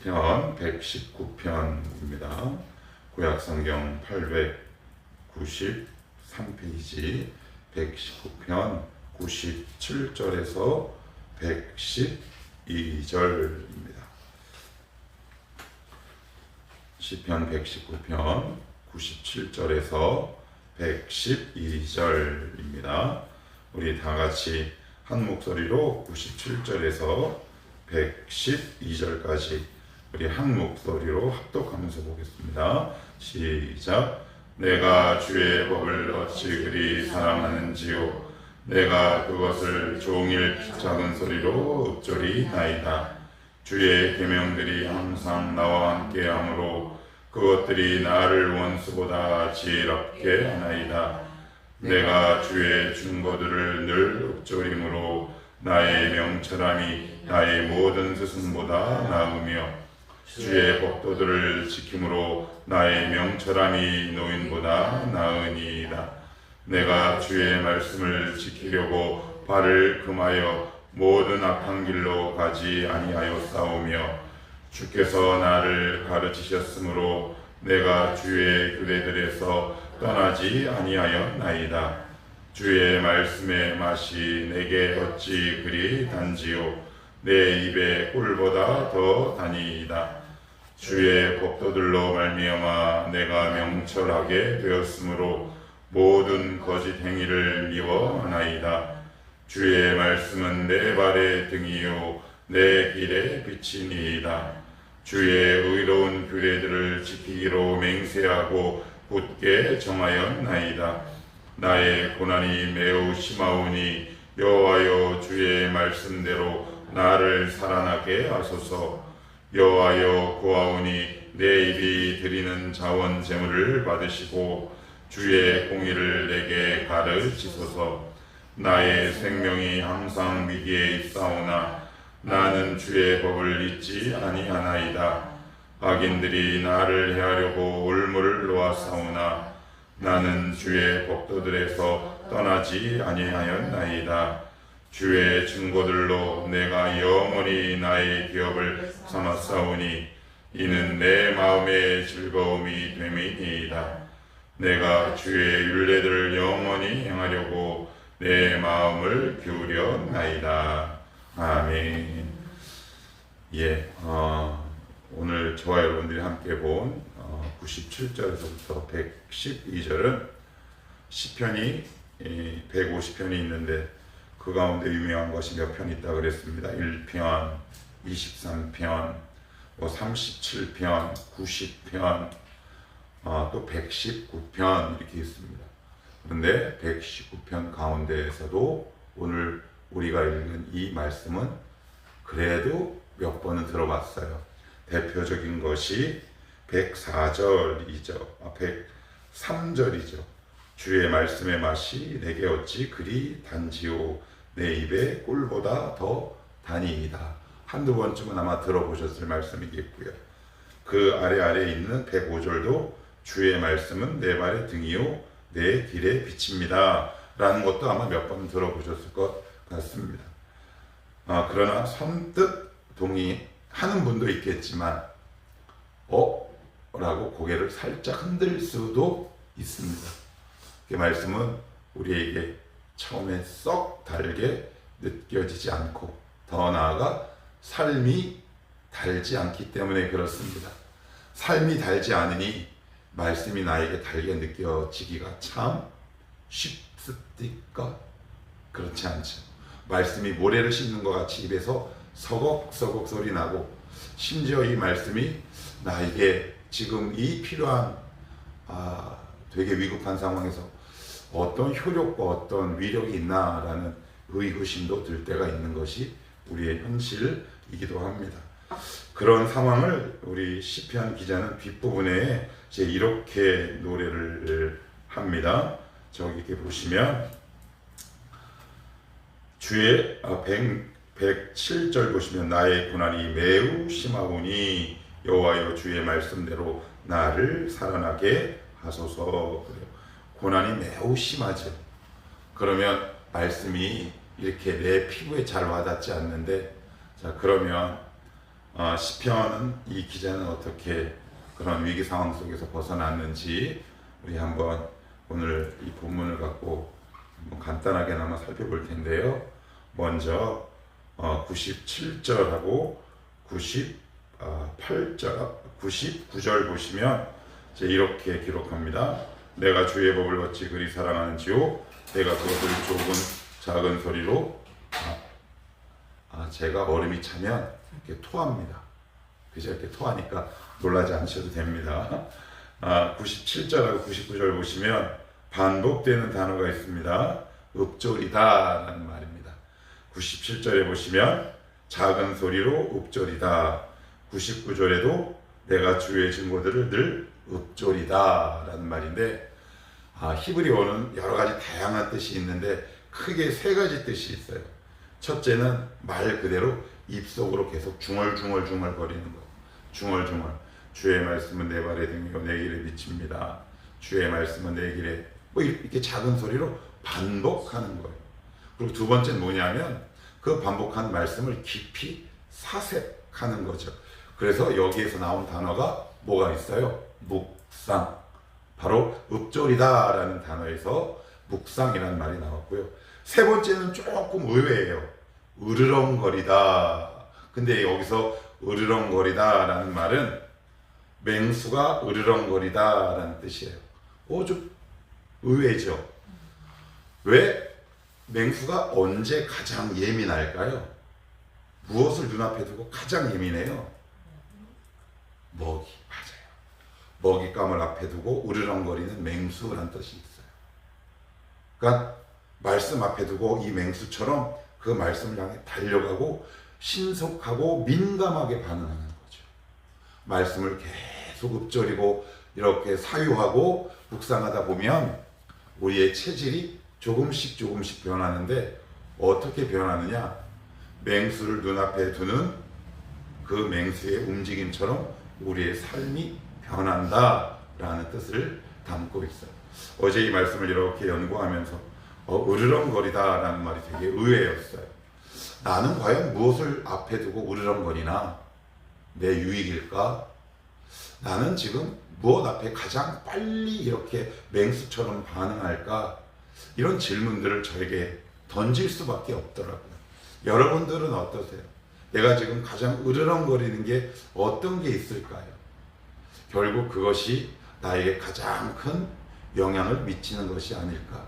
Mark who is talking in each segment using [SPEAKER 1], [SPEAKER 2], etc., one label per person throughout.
[SPEAKER 1] 시편 119편입니다. 구약성경 893페이지 119편 97절에서 112절입니다. 시편 119편 97절에서 112절입니다. 우리 다 같이 한 목소리로 97절에서 112절까지 우리 한 목소리로 합독하면서 보겠습니다. 시작. 내가 주의 법을 어찌 그리 사랑하는지요. 내가 그것을 종일 작은 소리로 읊조리나이다. 주의 계명들이 항상 나와 함께하므로 그것들이 나를 원수보다 지혜롭게 하나이다. 내가 주의 증거들을 늘 읊조림으로 나의 명철함이 나의 모든 스승보다 나으며 주의 법도들을 지킴으로 나의 명철함이 노인보다 나으니이다. 내가 주의 말씀을 지키려고 발을 금하여 모든 악한 길로 가지 아니하였사오며 주께서 나를 가르치셨으므로 내가 주의 규례들에서 떠나지 아니하였나이다. 주의 말씀의 맛이 내게 어찌 그리 단지요. 내 입에 꿀보다 더 다니이다. 주의 법도들로 말미암아 내가 명철하게 되었으므로 모든 거짓 행위를 미워하나이다. 주의 말씀은 내 발의 등이요 내 길의 빛이니이다. 주의 의로운 규례들을 지키기로 맹세하고 굳게 정하였나이다. 나의 고난이 매우 심하오니 여호와여 주의 말씀대로 나를 살아나게 하소서. 여호와여 구하오니 내 입이 드리는 자원 제물을 받으시고 주의 공의를 내게 가르치소서. 나의 생명이 항상 위기에 있사오나 나는 주의 법을 잊지 아니하나이다. 악인들이 나를 해하려고 올무를 놓았사오나 나는 주의 법도들에서 떠나지 아니하였나이다. 주의 증거들로 내가 영원히 나의 기업을 삼았사오니 이는 내 마음의 즐거움이 됨이니이다. 내가 주의 율례들을 영원히 행하려고 내 마음을 기울였나이다. 아멘. 오늘 저와 여러분들이 함께 본 97절에서부터 112절은 시편이 150편이 있는데 그 가운데 유명한 것이 몇 편 있다 그랬습니다. 1편, 23편, 37편, 90편, 또 119편 이렇게 있습니다. 그런데 119편 가운데에서도 오늘 우리가 읽은 이 말씀은 그래도 몇 번은 들어봤어요. 대표적인 것이 104절이죠. 103절이죠. 주의 말씀의 맛이 내게 어찌 그리 단지요. 내 입에 꿀보다 더 다니이다. 한두 번쯤은 아마 들어보셨을 말씀이겠고요. 그 아래에 있는 105절도 주의 말씀은 내 발의 등이요 내 길의 빛입니다. 라는 것도 아마 몇 번 들어보셨을 것 같습니다. 그러나 선뜻 동의하는 분도 있겠지만 라고 고개를 살짝 흔들 수도 있습니다. 그 말씀은 우리에게 처음에 썩 달게 느껴지지 않고 더 나아가 삶이 달지 않기 때문에 그렇습니다. 삶이 달지 않으니 말씀이 나에게 달게 느껴지기가 참 쉽습니까? 그렇지 않죠. 말씀이 모래를 씹는 것 같이 입에서 서걱서걱 소리 나고 심지어 이 말씀이 나에게 지금 이 필요한 되게 위급한 상황에서 어떤 효력과 어떤 위력이 있나라는 의구심도 들 때가 있는 것이 우리의 현실이기도 합니다. 그런 상황을 우리 시편 기자는 뒷부분에 이제 이렇게 노래를 합니다. 저기 이렇게 보시면 주의 107절 보시면 나의 고난이 매우 심하오니 여호와여 주의 말씀대로 나를 살아나게 하소서. 고난이 매우 심하죠. 그러면 말씀이 이렇게 내 피부에 잘 와닿지 않는데, 자 그러면 시편은 이 기자는 어떻게 그런 위기 상황 속에서 벗어났는지 우리 한번 오늘 이 본문을 갖고 간단하게나마 살펴볼 텐데요. 먼저 97절하고 98절, 99절 보시면 이제 이렇게 기록합니다. 내가 주의 법을 어찌 그리 사랑하는지요. 내가 그것을 좁은 작은 소리로 제가 얼음이 차면 이렇게 토합니다. 그죠? 이렇게 토하니까 놀라지 않으셔도 됩니다. 97절하고 99절 보시면 반복되는 단어가 있습니다. 읍조리다 라는 말입니다. 97절에 보시면 작은 소리로 읍조리다. 99절에도 내가 주의 증거들을 늘 읍조리다 라는 말인데, 히브리어는 여러 가지 다양한 뜻이 있는데 크게 세 가지 뜻이 있어요. 첫째는 말 그대로 입속으로 계속 중얼중얼 거리는 거. 중얼중얼. 주의 말씀은 내 발의 등이요 내 길에 빛입니다. 주의 말씀은 내 길에, 이렇게 작은 소리로 반복하는 거예요. 그리고 두 번째는 뭐냐면 그 반복한 말씀을 깊이 사색하는 거죠. 그래서 여기에서 나온 단어가 뭐가 있어요? 묵상. 바로 읍조리다 라는 단어에서 묵상이라는 말이 나왔고요. 세 번째는 조금 의외예요. 으르렁거리다. 근데 여기서 으르렁거리다 라는 말은 맹수가 으르렁거리다 라는 뜻이에요. 좀 의외죠. 왜 맹수가 언제 가장 예민할까요? 무엇을 눈앞에 두고 가장 예민해요? 먹이. 맞아요. 먹잇감을 앞에 두고 으르렁거리는 맹수라는 뜻이 있어요. 그러니까 말씀 앞에 두고 이 맹수처럼 그 말씀을 향해 달려가고 신속하고 민감하게 반응하는 거죠. 말씀을 계속 읊조리고 이렇게 사유하고 묵상하다 보면 우리의 체질이 조금씩 변하는데, 어떻게 변하느냐? 맹수를 눈앞에 두는 그 맹수의 움직임처럼 우리의 삶이 변한다라는 뜻을 담고 있어요. 어제 이 말씀을 이렇게 연구하면서 으르렁거리다라는 말이 되게 의외였어요. 나는 과연 무엇을 앞에 두고 으르렁거리나? 내 유익일까? 나는 지금 무엇 앞에 가장 빨리 이렇게 맹수처럼 반응할까? 이런 질문들을 저에게 던질 수밖에 없더라고요. 여러분들은 어떠세요? 내가 지금 가장 으르렁거리는 게 어떤 게 있을까요? 결국 그것이 나에게 가장 큰 영향을 미치는 것이 아닐까.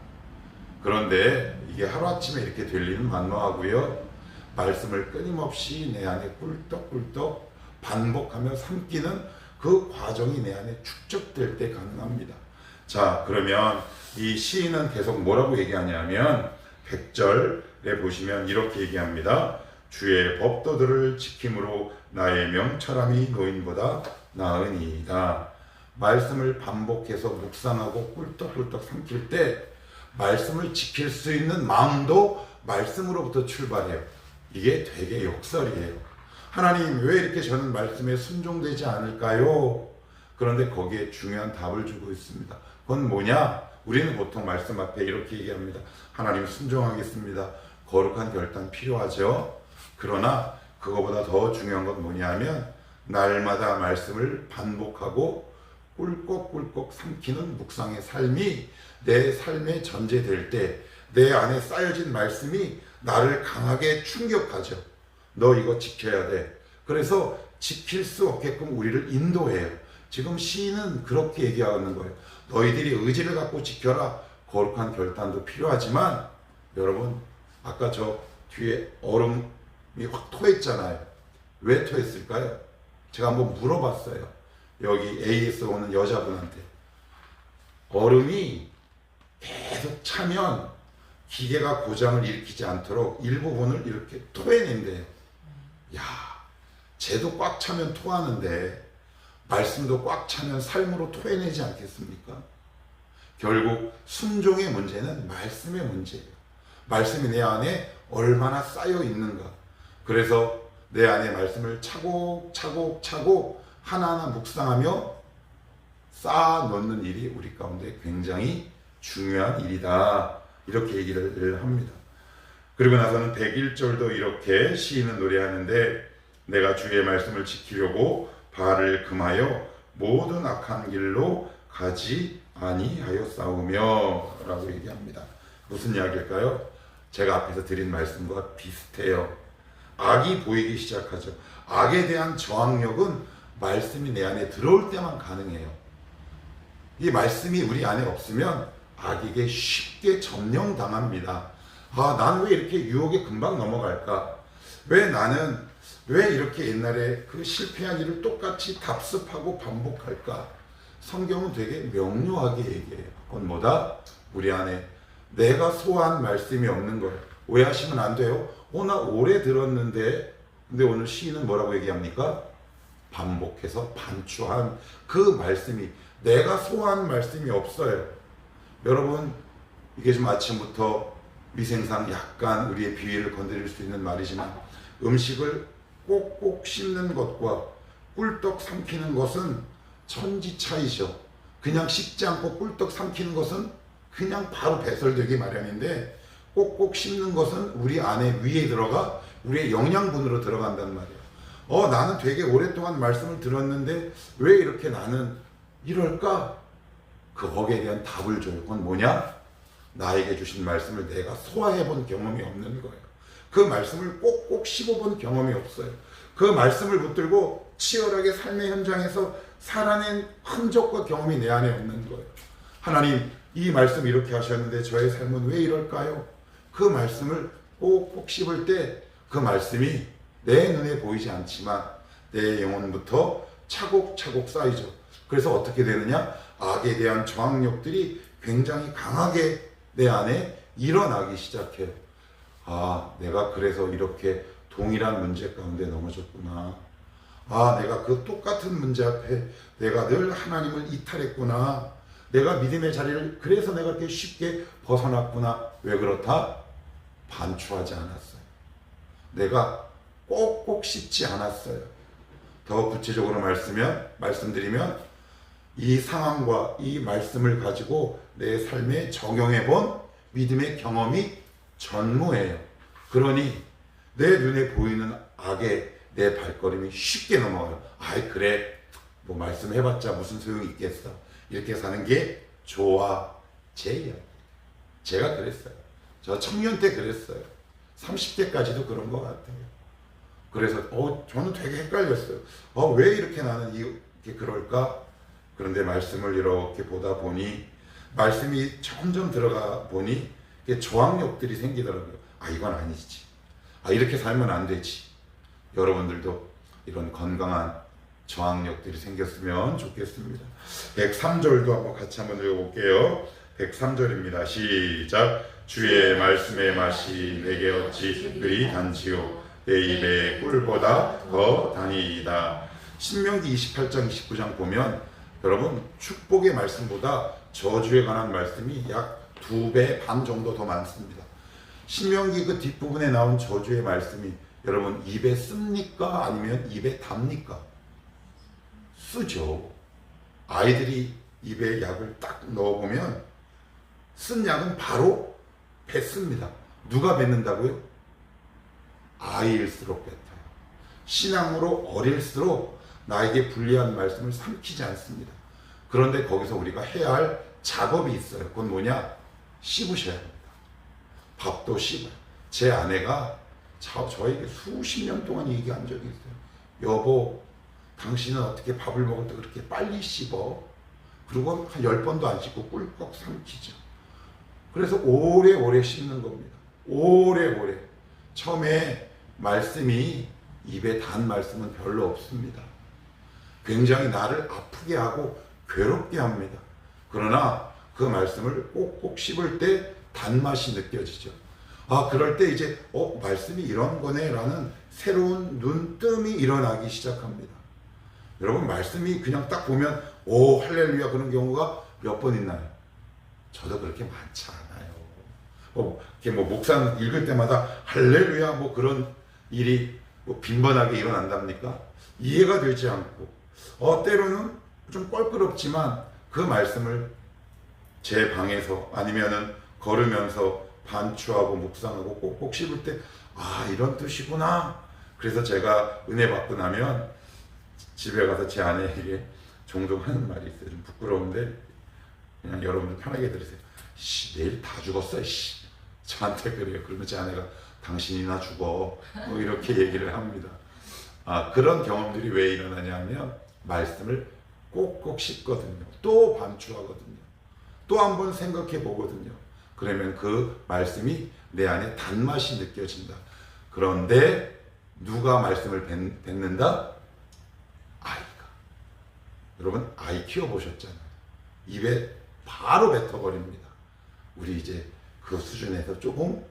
[SPEAKER 1] 그런데 이게 하루아침에 이렇게 될 일은 만무하고요. 말씀을 끊임없이 내 안에 꿀떡꿀떡 반복하며 삼키는 그 과정이 내 안에 축적될 때 가능합니다. 자, 그러면 이 시인은 계속 뭐라고 얘기하냐면 100절에 보시면 이렇게 얘기합니다. 주의 법도들을 지킴으로 나의 명철함이 노인보다 나으니이다. 말씀을 반복해서 묵상하고 꿀떡꿀떡 삼킬 때 말씀을 지킬 수 있는 마음도 말씀으로부터 출발해요. 이게 되게 역설이에요. 하나님, 왜 이렇게 저는 말씀에 순종되지 않을까요? 그런데 거기에 중요한 답을 주고 있습니다. 그건 뭐냐? 우리는 보통 말씀 앞에 이렇게 얘기합니다. 하나님, 순종하겠습니다. 거룩한 결단 필요하죠. 그러나 그거보다 더 중요한 건 뭐냐면 날마다 말씀을 반복하고 꿀꺽꿀꺽 삼키는 묵상의 삶이 내 삶에 전제될 때 내 안에 쌓여진 말씀이 나를 강하게 충격하죠. 너 이거 지켜야 돼. 그래서 지킬 수 없게끔 우리를 인도해요. 지금 시인은 그렇게 얘기하는 거예요. 너희들이 의지를 갖고 지켜라. 거룩한 결단도 필요하지만, 여러분, 아까 저 뒤에 얼음이 확 토했잖아요. 왜 토했을까요? 제가 한번 물어봤어요. 여기 AS 오는 여자분한테. 얼음이 계속 차면 기계가 고장을 일으키지 않도록 일부분을 이렇게 토해낸대요. 야, 쟤도 꽉 차면 토하는데 말씀도 꽉 차면 삶으로 토해내지 않겠습니까? 결국 순종의 문제는 말씀의 문제예요. 말씀이 내 안에 얼마나 쌓여 있는가. 그래서 내 안에 말씀을 차곡차곡 하나하나 묵상하며 쌓아 놓는 일이 우리 가운데 굉장히 중요한 일이다. 이렇게 얘기를 합니다. 그리고 나서는 101절도 이렇게 시인은 노래하는데, 내가 주의 말씀을 지키려고 발을 금하여 모든 악한 길로 가지 아니하였사오며 라고 얘기합니다. 무슨 이야기일까요? 제가 앞에서 드린 말씀과 비슷해요. 악이 보이기 시작하죠. 악에 대한 저항력은 말씀이 내 안에 들어올 때만 가능해요. 이 말씀이 우리 안에 없으면 악에게 쉽게 점령당합니다. 난 왜 이렇게 유혹에 금방 넘어갈까? 왜 이렇게 옛날에 그 실패한 일을 똑같이 답습하고 반복할까? 성경은 되게 명료하게 얘기해요. 그건 뭐다? 우리 안에 내가 소화한 말씀이 없는 거예요. 오해하시면 안 돼요. 나 오래 들었는데, 근데 오늘 시인은 뭐라고 얘기합니까? 반복해서 반추한 그 말씀이, 내가 소화한 말씀이 없어요. 여러분, 이게 좀 아침부터 위생상 약간 우리의 비위를 건드릴 수 있는 말이지만, 음식을 꼭꼭 씹는 것과 꿀떡 삼키는 것은 천지 차이죠. 그냥 씹지 않고 꿀떡 삼키는 것은 그냥 바로 배설되기 마련인데, 꼭꼭 씹는 것은 우리 안에 위에 들어가 우리의 영양분으로 들어간단 말이에요. 나는 되게 오랫동안 말씀을 들었는데 왜 이렇게 나는 이럴까? 거기에 대한 답을 줘요. 그건 뭐냐? 나에게 주신 말씀을 내가 소화해 본 경험이 없는 거예요. 그 말씀을 꼭꼭 씹어본 경험이 없어요. 그 말씀을 붙들고 치열하게 삶의 현장에서 살아낸 흔적과 경험이 내 안에 없는 거예요. 하나님, 이 말씀 이렇게 하셨는데 저의 삶은 왜 이럴까요? 그 말씀을 꼭꼭 씹을 때 그 말씀이 내 눈에 보이지 않지만 내 영혼부터 차곡차곡 쌓이죠. 그래서 어떻게 되느냐? 악에 대한 저항력들이 굉장히 강하게 내 안에 일어나기 시작해요. 내가 그래서 이렇게 동일한 문제 가운데 넘어졌구나. 내가 그 똑같은 문제 앞에 내가 늘 하나님을 이탈했구나. 내가 믿음의 자리를 그래서 내가 이렇게 쉽게 벗어났구나. 왜 그렇다? 반추하지 않았어요. 내가 꼭꼭 씹지 않았어요. 더 구체적으로 말씀드리면 이 상황과 이 말씀을 가지고 내 삶에 적용해 본 믿음의 경험이 전무해요. 그러니 내 눈에 보이는 악에 내 발걸음이 쉽게 넘어가요. 그래, 뭐 말씀해봤자 무슨 소용이 있겠어. 이렇게 사는 게 좋아. 제 이야기. 제가 그랬어요. 저 청년 때 그랬어요. 30대까지도 그런 것 같아요. 그래서 저는 되게 헷갈렸어요. 왜 이렇게 나는 이렇게 그럴까? 그런데 말씀을 이렇게 보다 보니 말씀이 점점 들어가 보니 저항력들이 생기더라고요. 이건 아니지. 이렇게 살면 안 되지. 여러분들도 이런 건강한 저항력들이 생겼으면 좋겠습니다. 103절도 한번 같이 한번 읽어볼게요. 103절입니다. 시작. 주의 말씀의 맛이 내게 어찌 그리 단지요 내 입의 꿀보다 더 단이다. 신명기 28장 29장 보면 여러분 축복의 말씀보다 저주에 관한 말씀이 약 2배 반 정도 더 많습니다. 신명기 그 뒷부분에 나온 저주의 말씀이 여러분 입에 씁니까? 아니면 입에 답니까? 쓰죠. 아이들이 입에 약을 딱 넣어보면 쓴 약은 바로 뱉습니다. 누가 뱉는다고요? 아이일수록 뱉어요. 신앙으로 어릴수록 나에게 불리한 말씀을 삼키지 않습니다. 그런데 거기서 우리가 해야 할 작업이 있어요. 그건 뭐냐? 씹으셔야 합니다. 밥도 씹어요. 제 아내가 저에게 수십 년 동안 얘기한 적이 있어요. 여보, 당신은 어떻게 밥을 먹을 때 그렇게 빨리 씹어? 그리고 한 10번도 안 씹고 꿀꺽 삼키죠. 그래서 오래오래 씹는 겁니다. 오래오래. 처음에 말씀이 입에 단 말씀은 별로 없습니다. 굉장히 나를 아프게 하고 괴롭게 합니다. 그러나 그 말씀을 꼭꼭 씹을 때 단맛이 느껴지죠. 그럴 때 이제 말씀이 이런 거네 라는 새로운 눈뜸이 일어나기 시작합니다. 여러분 말씀이 그냥 딱 보면 할렐루야 그런 경우가 몇 번 있나요? 저도 그렇게 많지 않아요. 이렇게 목사 읽을 때마다 할렐루야 그런 일이 빈번하게 일어난답니까? 이해가 되지 않고 때로는 좀 껄끄럽지만 그 말씀을 제 방에서 아니면은 걸으면서 반추하고 묵상하고 꼭꼭 씹을 때 이런 뜻이구나. 그래서 제가 은혜 받고 나면 집에 가서 제 아내에게 종종 하는 말이 있어요. 좀 부끄러운데 그냥 여러분들 편하게 들으세요. 내일 다 죽었어. 저한테 그래요. 그러면 제 아내가 당신이나 죽어. 뭐 이렇게 얘기를 합니다. 그런 경험들이 왜 일어나냐면 말씀을 꼭꼭 씹거든요. 또 반추하거든요. 또 한 번 생각해 보거든요. 그러면 그 말씀이 내 안에 단맛이 느껴진다. 그런데 누가 말씀을 뱉는다? 아이가. 여러분 아이 키워보셨잖아요. 입에 바로 뱉어버립니다. 우리 이제 그 수준에서 조금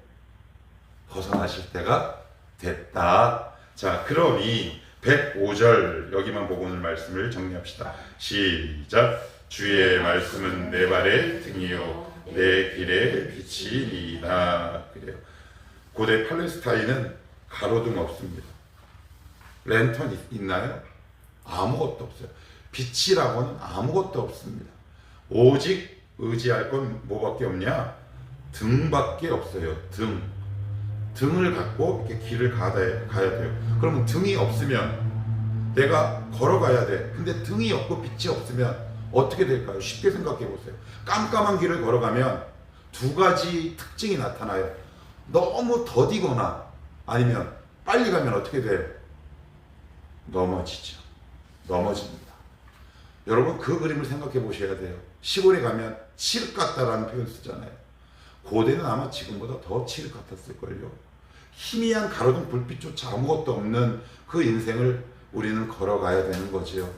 [SPEAKER 1] 벗어나실 때가 됐다. 자, 그러니 105절 여기만 보고 오늘 말씀을 정리합시다. 시작. 주의 말씀은 내 발의 등이요 내 길의 빛이니이다. 그래요. 고대 팔레스타인은 가로등 없습니다. 랜턴 있나요? 아무것도 없어요. 빛이라고는 아무것도 없습니다. 오직 의지할 건 뭐밖에 없냐? 등밖에 없어요. 등을 갖고 이렇게 길을 가야 돼요. 그러면 등이 없으면 내가 걸어가야 돼. 근데 등이 없고 빛이 없으면 어떻게 될까요? 쉽게 생각해 보세요. 깜깜한 길을 걸어가면 두 가지 특징이 나타나요. 너무 더디거나 아니면 빨리 가면 어떻게 돼요? 넘어집니다. 여러분 그 그림을 생각해 보셔야 돼요. 시골에 가면 칠흑 같다라는 표현 쓰잖아요. 고대는 아마 지금보다 더 칠흑 같았을걸요. 희미한 가로등 불빛조차 아무것도 없는 그 인생을 우리는 걸어가야 되는 거지요.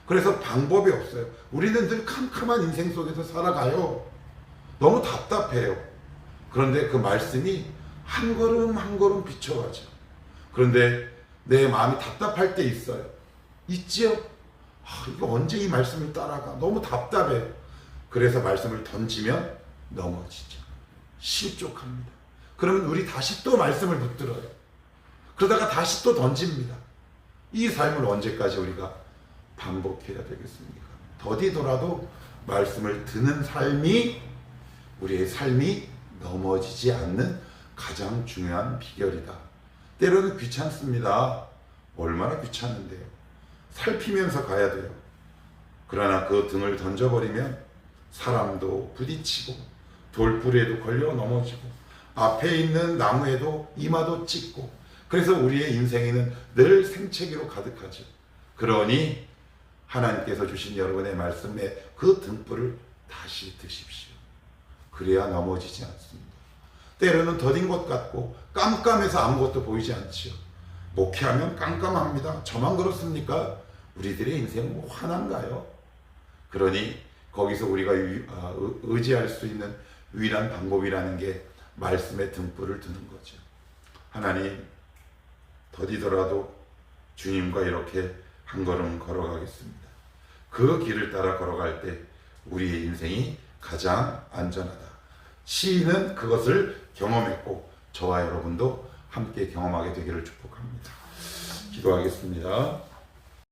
[SPEAKER 1] 그래서 방법이 없어요. 우리는 늘 캄캄한 인생 속에서 살아가요. 너무 답답해요. 그런데 그 말씀이 한 걸음 한 걸음 비춰가죠. 그런데 내 마음이 답답할 때 있어요. 있지요? 이거 언제 이 말씀을 따라가? 너무 답답해요. 그래서 말씀을 던지면 넘어지죠. 실족합니다. 그러면 우리 다시 또 말씀을 붙들어요. 그러다가 다시 또 던집니다. 이 삶을 언제까지 우리가 반복해야 되겠습니까? 더디더라도 말씀을 듣는 삶이 우리의 삶이 넘어지지 않는 가장 중요한 비결이다. 때로는 귀찮습니다. 얼마나 귀찮은데요. 살피면서 가야 돼요. 그러나 그 등을 던져버리면 사람도 부딪히고 돌부리에도 걸려 넘어지고 앞에 있는 나무에도 이마도 찍고 그래서 우리의 인생에는 늘 생채기로 가득하죠. 그러니 하나님께서 주신 여러분의 말씀에 그 등불을 다시 드십시오. 그래야 넘어지지 않습니다. 때로는 더딘 것 같고 깜깜해서 아무것도 보이지 않지요. 목회하면 깜깜합니다. 저만 그렇습니까? 우리들의 인생은 뭐 화난가요? 그러니 거기서 우리가 의지할 수 있는 유일한 방법이라는 게 말씀의 등불을 두는 거죠. 하나님, 더디더라도 주님과 이렇게 한 걸음 걸어가겠습니다. 그 길을 따라 걸어갈 때 우리의 인생이 가장 안전하다. 시인은 그것을 경험했고 저와 여러분도 함께 경험하게 되기를 축복합니다. 기도하겠습니다.